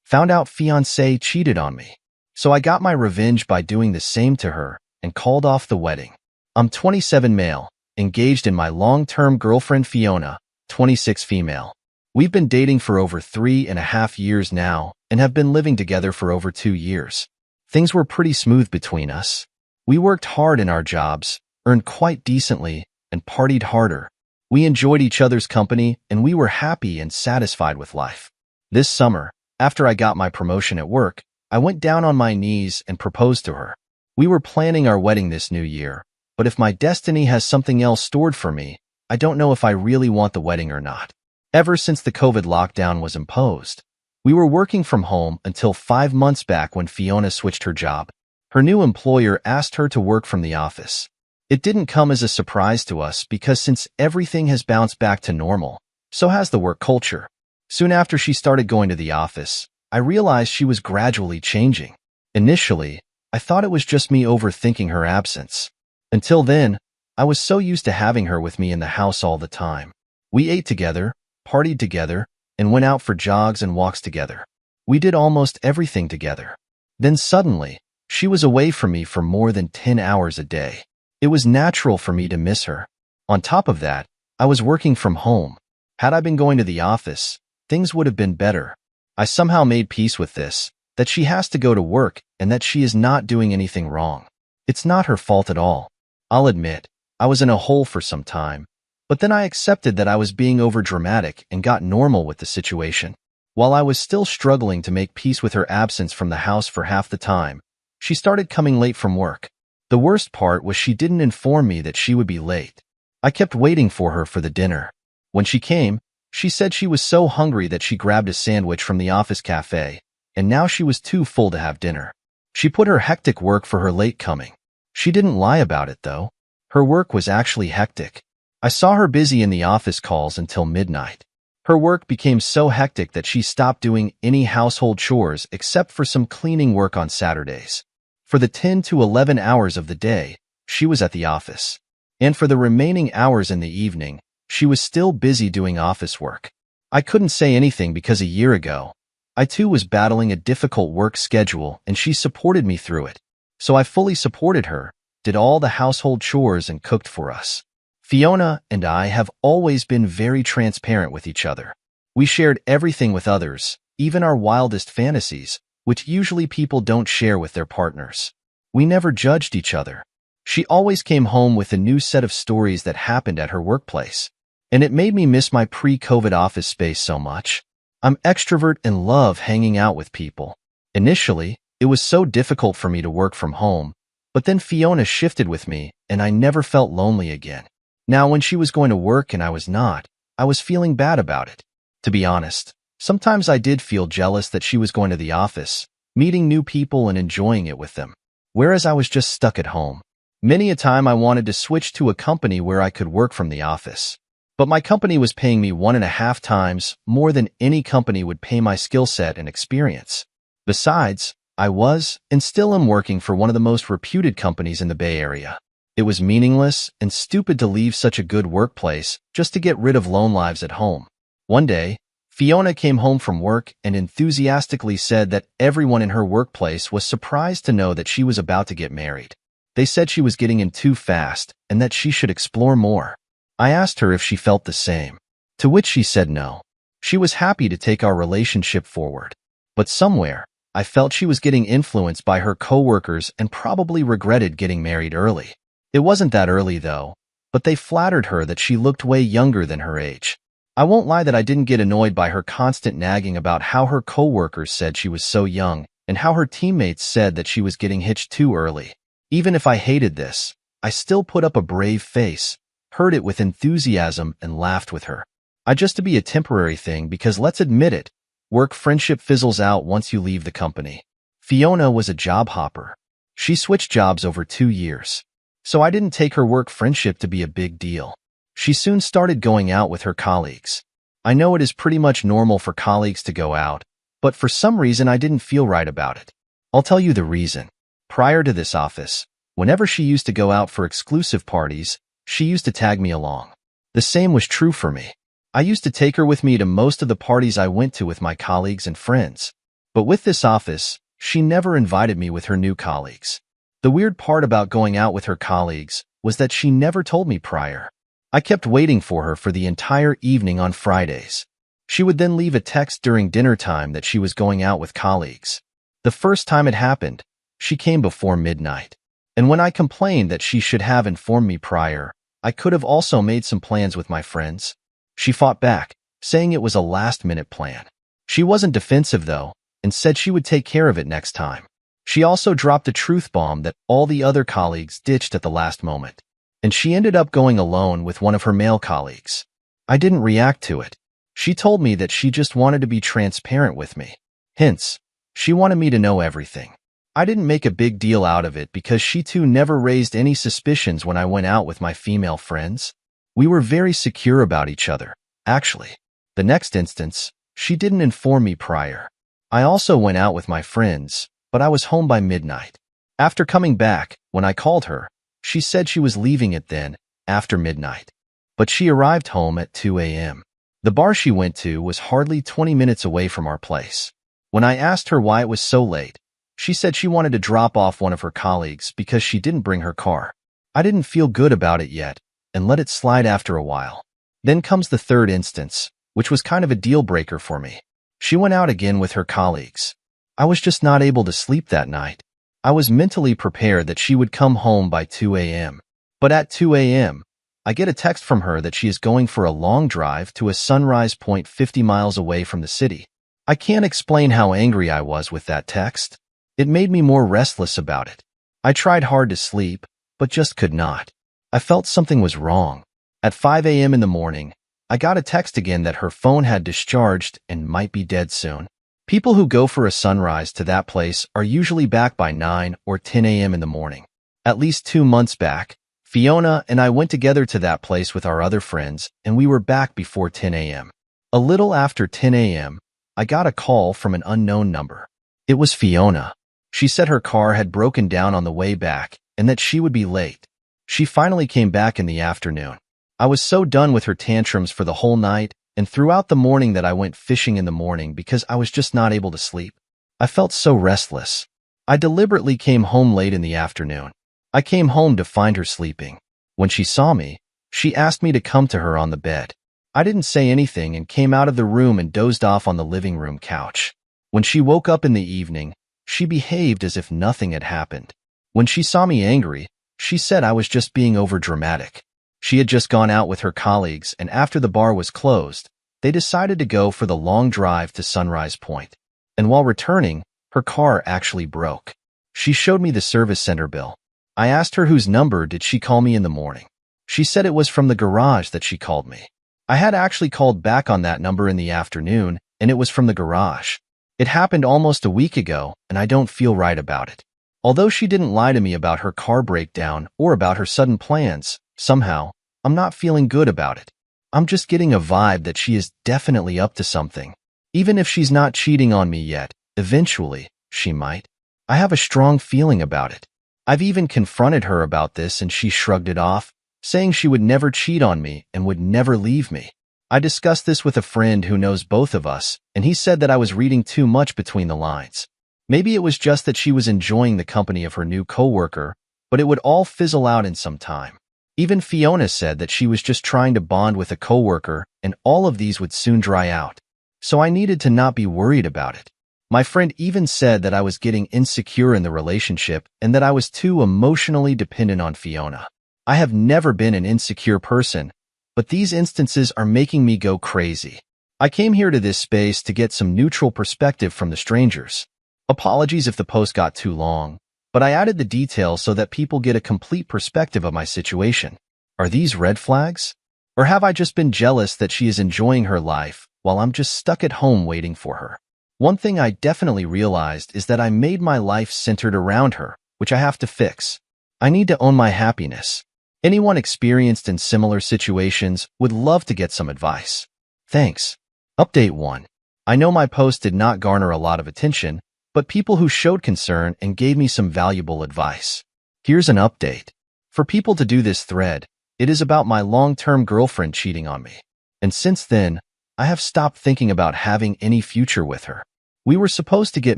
Found out Fiancée cheated on me. So I got my revenge by doing the same to her and called off the wedding. I'm 27 male, engaged in my long-term girlfriend Fiona, 26 female. We've been dating for over 3.5 years now and have been living together for over 2 years. Things were pretty smooth between us. We worked hard in our jobs, earned quite decently, and partied harder. We enjoyed each other's company and we were happy and satisfied with life. This summer, after I got my promotion at work, I went down on my knees and proposed to her. We were planning our wedding this new year, but if my destiny has something else stored for me, I don't know if I really want the wedding or not. Ever since the COVID lockdown was imposed, we were working from home until 5 months back when Fiona switched her job. Her new employer asked her to work from the office. It didn't come as a surprise to us because since everything has bounced back to normal, so has the work culture. Soon after she started going to the office, I realized she was gradually changing. Initially, I thought it was just me overthinking her absence. Until then, I was so used to having her with me in the house all the time. We ate together, partied together, and went out for jogs and walks together. We did almost everything together. Then suddenly, she was away from me for more than 10 hours a day. It was natural for me to miss her. On top of that, I was working from home. Had I been going to the office, things would have been better. I somehow made peace with this, that she has to go to work and that she is not doing anything wrong. It's not her fault at all. I'll admit, I was in a hole for some time, but then I accepted that I was being overdramatic and got normal with the situation. While I was still struggling to make peace with her absence from the house for half the time, she started coming late from work. The worst part was she didn't inform me that she would be late. I kept waiting for her for the dinner. When she came, she said she was so hungry that she grabbed a sandwich from the office cafe, and now she was too full to have dinner. She put her hectic work for her late coming. She didn't lie about it, though. Her work was actually hectic. I saw her busy in the office calls until midnight. Her work became so hectic that she stopped doing any household chores except for some cleaning work on Saturdays. For the 10 to 11 hours of the day, she was at the office. And for the remaining hours in the evening, she was still busy doing office work. I couldn't say anything because a year ago, I too was battling a difficult work schedule and she supported me through it. So I fully supported her, did all the household chores and cooked for us. Fiona and I have always been very transparent with each other. We shared everything with others, even our wildest fantasies, which usually people don't share with their partners. We never judged each other. She always came home with a new set of stories that happened at her workplace. And it made me miss my pre-COVID office space so much. I'm extrovert and love hanging out with people. Initially, it was so difficult for me to work from home, but then Fiona shifted with me and I never felt lonely again. Now when she was going to work and I was not, I was feeling bad about it. To be honest, sometimes I did feel jealous that she was going to the office, meeting new people and enjoying it with them, whereas I was just stuck at home. Many a time I wanted to switch to a company where I could work from the office. But my company was paying me 1.5 times more than any company would pay my skill set and experience. Besides, I was, and still am working for one of the most reputed companies in the Bay Area. It was meaningless and stupid to leave such a good workplace just to get rid of lone lives at home. One day, Fiona came home from work and enthusiastically said that everyone in her workplace was surprised to know that she was about to get married. They said she was getting in too fast and that she should explore more. I asked her if she felt the same, to which she said no. She was happy to take our relationship forward. But somewhere, I felt she was getting influenced by her coworkers and probably regretted getting married early. It wasn't that early though, but they flattered her that she looked way younger than her age. I won't lie that I didn't get annoyed by her constant nagging about how her coworkers said she was so young and how her teammates said that she was getting hitched too early. Even if I hated this, I still put up a brave face, heard it with enthusiasm, and laughed with her. I just to be a temporary thing because let's admit it, work friendship fizzles out once you leave the company. Fiona was a job hopper. She switched jobs over 2 years. So I didn't take her work friendship to be a big deal. She soon started going out with her colleagues. I know it is pretty much normal for colleagues to go out, but for some reason I didn't feel right about it. I'll tell you the reason. Prior to this office, whenever she used to go out for exclusive parties, she used to tag me along. The same was true for me. I used to take her with me to most of the parties I went to with my colleagues and friends. But with this office, she never invited me with her new colleagues. The weird part about going out with her colleagues was that she never told me prior. I kept waiting for her for the entire evening on Fridays. She would then leave a text during dinner time that she was going out with colleagues. The first time it happened, she came before midnight. And when I complained that she should have informed me prior, I could have also made some plans with my friends. She fought back, saying it was a last-minute plan. She wasn't defensive, though, and said she would take care of it next time. She also dropped a truth bomb that all the other colleagues ditched at the last moment. And she ended up going alone with one of her male colleagues. I didn't react to it. She told me that she just wanted to be transparent with me. Hence, she wanted me to know everything. I didn't make a big deal out of it because she too never raised any suspicions when I went out with my female friends. We were very secure about each other, actually. The next instance, she didn't inform me prior. I also went out with my friends, but I was home by midnight. After coming back, when I called her, she said she was leaving it then, after midnight. But she arrived home at 2 a.m. The bar she went to was hardly 20 minutes away from our place. When I asked her why it was so late, she said she wanted to drop off one of her colleagues because she didn't bring her car. I didn't feel good about it yet, and let it slide after a while. Then comes the third instance, which was kind of a deal breaker for me. She went out again with her colleagues. I was just not able to sleep that night. I was mentally prepared that she would come home by 2 a.m. But at 2 a.m., I get a text from her that she is going for a long drive to a sunrise point 50 miles away from the city. I can't explain how angry I was with that text. It made me more restless about it. I tried hard to sleep, but just could not. I felt something was wrong. At 5 a.m. in the morning, I got a text again that her phone had discharged and might be dead soon. People who go for a sunrise to that place are usually back by 9 or 10 a.m. in the morning. At least 2 months back, Fiona and I went together to that place with our other friends, and we were back before 10 a.m. A little after 10 a.m., I got a call from an unknown number. It was Fiona. She said her car had broken down on the way back and that she would be late. She finally came back in the afternoon. I was so done with her tantrums for the whole night and throughout the morning that I went fishing in the morning because I was just not able to sleep. I felt so restless. I deliberately came home late in the afternoon. I came home to find her sleeping. When she saw me, she asked me to come to her on the bed. I didn't say anything and came out of the room and dozed off on the living room couch. When she woke up in the evening, she behaved as if nothing had happened. When she saw me angry, she said I was just being overdramatic. She had just gone out with her colleagues, and after the bar was closed, they decided to go for the long drive to Sunrise Point. And while returning, her car actually broke. She showed me the service center bill. I asked her whose number did she call me in the morning. She said it was from the garage that she called me. I had actually called back on that number in the afternoon, and it was from the garage. It happened almost a week ago, and I don't feel right about it. Although she didn't lie to me about her car breakdown or about her sudden plans, somehow, I'm not feeling good about it. I'm just getting a vibe that she is definitely up to something. Even if she's not cheating on me yet, eventually, she might. I have a strong feeling about it. I've even confronted her about this and she shrugged it off, saying she would never cheat on me and would never leave me. I discussed this with a friend who knows both of us, and he said that I was reading too much between the lines. Maybe it was just that she was enjoying the company of her new coworker, but it would all fizzle out in some time. Even Fiona said that she was just trying to bond with a coworker, and all of these would soon dry out. So I needed to not be worried about it. My friend even said that I was getting insecure in the relationship and that I was too emotionally dependent on Fiona. I have never been an insecure person, but these instances are making me go crazy. I came here to this space to get some neutral perspective from the strangers. Apologies if the post got too long, but I added the details so that people get a complete perspective of my situation. Are these red flags? Or have I just been jealous that she is enjoying her life while I'm just stuck at home waiting for her? One thing I definitely realized is that I made my life centered around her, which I have to fix. I need to own my happiness. Anyone experienced in similar situations would love to get some advice. Thanks. Update 1. I know my post did not garner a lot of attention, but people who showed concern and gave me some valuable advice. Here's an update. For people to do this thread, it is about my long-term girlfriend cheating on me. And since then, I have stopped thinking about having any future with her. We were supposed to get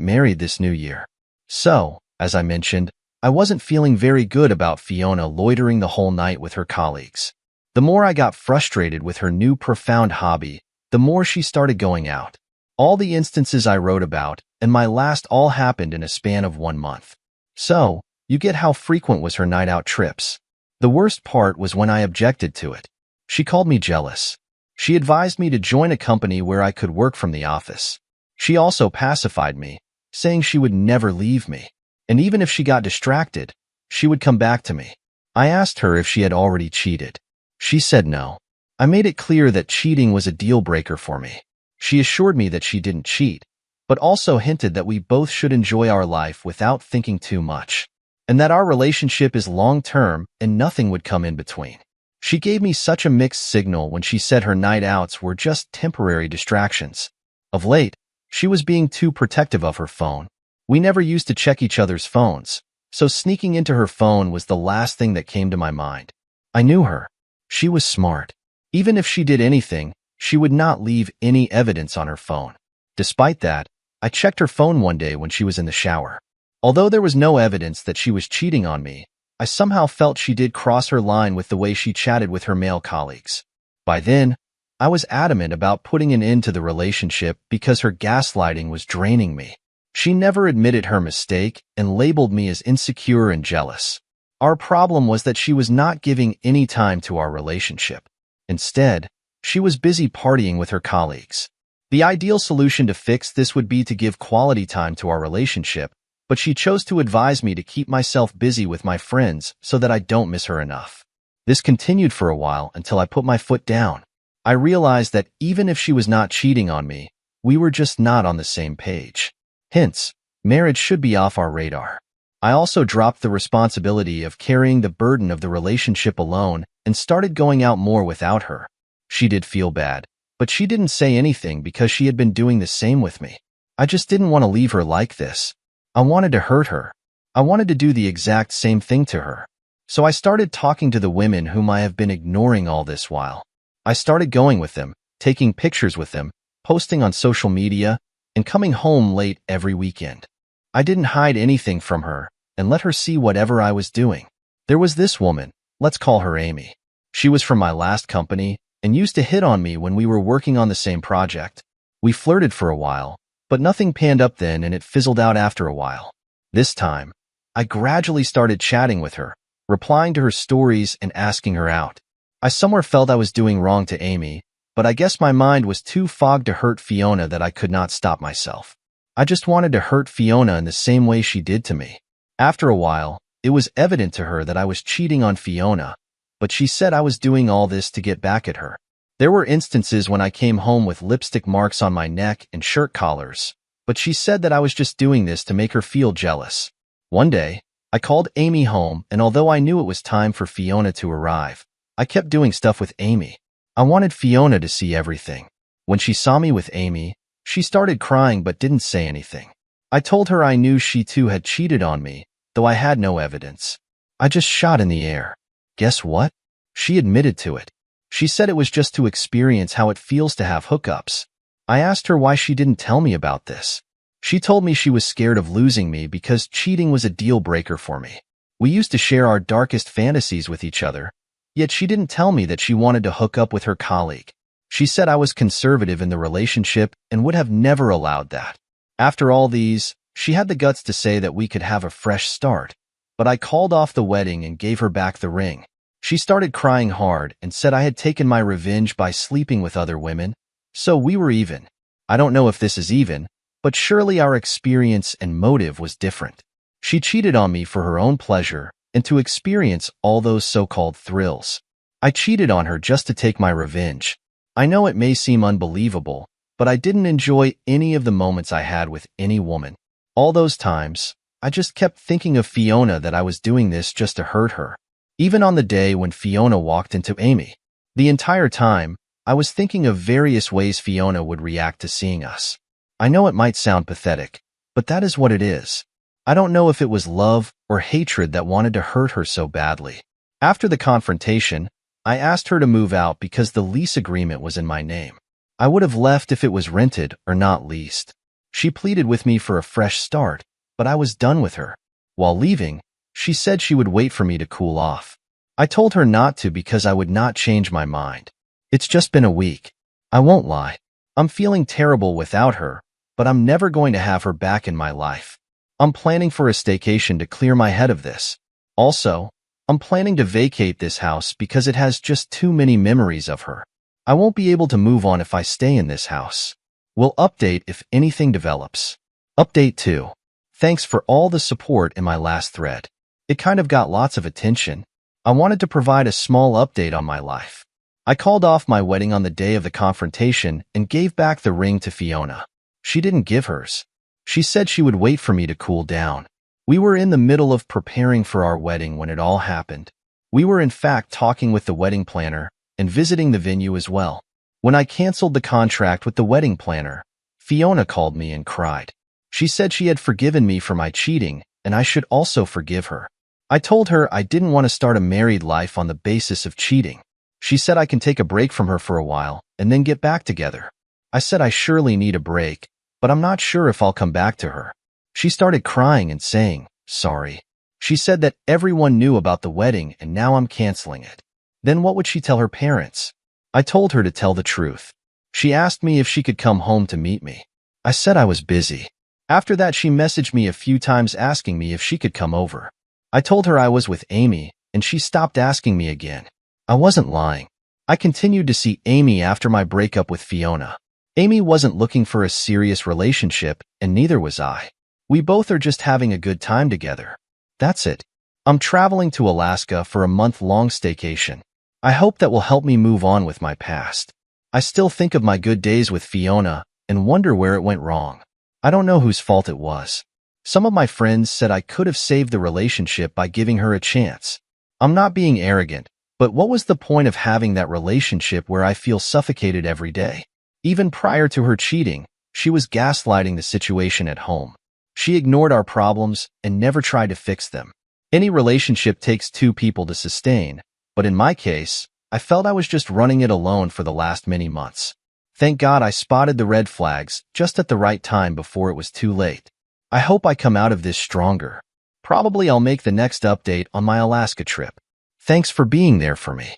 married this new year. So, as I mentioned, I wasn't feeling very good about Fiona loitering the whole night with her colleagues. The more I got frustrated with her new profound hobby, the more she started going out. All the instances I wrote about, and my last all happened in a span of 1 month. So, you get how frequent was her night out trips. The worst part was when I objected to it. She called me jealous. She advised me to join a company where I could work from the office. She also pacified me, saying she would never leave me. And even if she got distracted, she would come back to me. I asked her if she had already cheated. She said no. I made it clear that cheating was a deal breaker for me. She assured me that she didn't cheat, but also hinted that we both should enjoy our life without thinking too much, and that our relationship is long-term and nothing would come in between. She gave me such a mixed signal when she said her night outs were just temporary distractions. Of late, she was being too protective of her phone. We never used to check each other's phones, so sneaking into her phone was the last thing that came to my mind. I knew her. She was smart. Even if she did anything, she would not leave any evidence on her phone. Despite that, I checked her phone one day when she was in the shower. Although there was no evidence that she was cheating on me, I somehow felt she did cross her line with the way she chatted with her male colleagues. By then, I was adamant about putting an end to the relationship because her gaslighting was draining me. She never admitted her mistake and labeled me as insecure and jealous. Our problem was that she was not giving any time to our relationship. Instead, she was busy partying with her colleagues. The ideal solution to fix this would be to give quality time to our relationship, but she chose to advise me to keep myself busy with my friends so that I don't miss her enough. This continued for a while until I put my foot down. I realized that even if she was not cheating on me, we were just not on the same page. Hence, marriage should be off our radar. I also dropped the responsibility of carrying the burden of the relationship alone and started going out more without her. She did feel bad, but she didn't say anything because she had been doing the same with me. I just didn't want to leave her like this. I wanted to hurt her. I wanted to do the exact same thing to her. So I started talking to the women whom I have been ignoring all this while. I started going with them, taking pictures with them, posting on social media, and coming home late every weekend. I didn't hide anything from her and let her see whatever I was doing. There was this woman, let's call her Amy. She was from my last company and used to hit on me when we were working on the same project. We flirted for a while, but nothing panned up then and it fizzled out after a while. This time, I gradually started chatting with her, replying to her stories and asking her out. I somewhere felt I was doing wrong to Amy, but I guess my mind was too fogged to hurt Fiona that I could not stop myself. I just wanted to hurt Fiona in the same way she did to me. After a while, it was evident to her that I was cheating on Fiona, but she said I was doing all this to get back at her. There were instances when I came home with lipstick marks on my neck and shirt collars, but she said that I was just doing this to make her feel jealous. One day, I called Amy home, and although I knew it was time for Fiona to arrive, I kept doing stuff with Amy. I wanted Fiona to see everything. When she saw me with Amy, she started crying but didn't say anything. I told her I knew she too had cheated on me, though I had no evidence. I just shot in the air. Guess what? She admitted to it. She said it was just to experience how it feels to have hookups. I asked her why she didn't tell me about this. She told me she was scared of losing me because cheating was a deal breaker for me. We used to share our darkest fantasies with each other, yet she didn't tell me that she wanted to hook up with her colleague. She said I was conservative in the relationship and would have never allowed that. After all these, she had the guts to say that we could have a fresh start, but I called off the wedding and gave her back the ring. She started crying hard and said I had taken my revenge by sleeping with other women, so we were even. I don't know if this is even, but surely our experience and motive was different. She cheated on me for her own pleasure and to experience all those so-called thrills. I cheated on her just to take my revenge. I know it may seem unbelievable, but I didn't enjoy any of the moments I had with any woman. All those times, I just kept thinking of Fiona, that I was doing this just to hurt her. Even on the day when Fiona walked into Amy. The entire time, I was thinking of various ways Fiona would react to seeing us. I know it might sound pathetic, but that is what it is. I don't know if it was love or hatred that wanted to hurt her so badly. After the confrontation, I asked her to move out because the lease agreement was in my name. I would have left if it was rented or not leased. She pleaded with me for a fresh start, but I was done with her. While leaving, she said she would wait for me to cool off. I told her not to because I would not change my mind. It's just been a week. I won't lie. I'm feeling terrible without her, but I'm never going to have her back in my life. I'm planning for a staycation to clear my head of this. Also, I'm planning to vacate this house because it has just too many memories of her. I won't be able to move on if I stay in this house. We'll update if anything develops. Update 2. Thanks for all the support in my last thread. It kind of got lots of attention. I wanted to provide a small update on my life. I called off my wedding on the day of the confrontation and gave back the ring to Fiona. She didn't give hers. She said she would wait for me to cool down. We were in the middle of preparing for our wedding when it all happened. We were in fact talking with the wedding planner and visiting the venue as well. When I canceled the contract with the wedding planner, Fiona called me and cried. She said she had forgiven me for my cheating and I should also forgive her. I told her I didn't want to start a married life on the basis of cheating. She said I can take a break from her for a while and then get back together. I said I surely need a break, but I'm not sure if I'll come back to her. She started crying and saying, sorry. She said that everyone knew about the wedding and now I'm canceling it. Then what would she tell her parents? I told her to tell the truth. She asked me if she could come home to meet me. I said I was busy. After that, she messaged me a few times asking me if she could come over. I told her I was with Amy, and she stopped asking me again. I wasn't lying. I continued to see Amy after my breakup with Fiona. Amy wasn't looking for a serious relationship, and neither was I. We both are just having a good time together. That's it. I'm traveling to Alaska for a month-long staycation. I hope that will help me move on with my past. I still think of my good days with Fiona and wonder where it went wrong. I don't know whose fault it was. Some of my friends said I could have saved the relationship by giving her a chance. I'm not being arrogant, but what was the point of having that relationship where I feel suffocated every day? Even prior to her cheating, she was gaslighting the situation at home. She ignored our problems and never tried to fix them. Any relationship takes two people to sustain, but in my case, I felt I was just running it alone for the last many months. Thank God I spotted the red flags just at the right time before it was too late. I hope I come out of this stronger. Probably I'll make the next update on my Alaska trip. Thanks for being there for me.